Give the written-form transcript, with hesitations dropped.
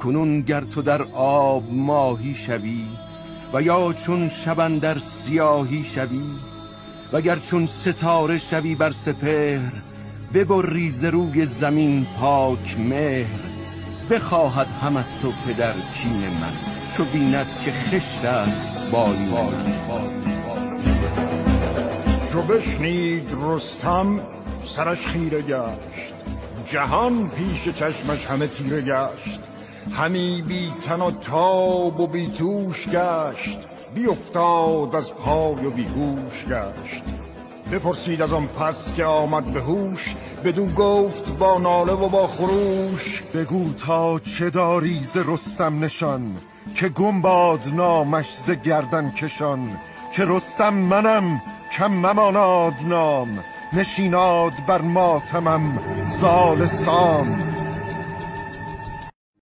کنون گر تو در آب ماهی شوی و یا چون شب اندر سیاهی شوی و گر چون ستاره شوی بر سپهر ببری ز روی زمین پاک مهر بخواهد هم از تو پدر کین من چو بیند که خشت است باری چو بشنید رستم سرش خیره گشت، جهان پیش چشمش همه تیره گشت. همی بی تن و تاب و بی توش گشت، بی افتاد از پای و بی هوش گشت. بپرسید از آن پس که آمد به هوش، بدو گفت با ناله و با خروش. بگو تا چه داری ز رستم نشان، که گم باد نامش ز گردن کشان. که رستم منم کم مماناد نام، نشیناد بر ماتمم زال سام.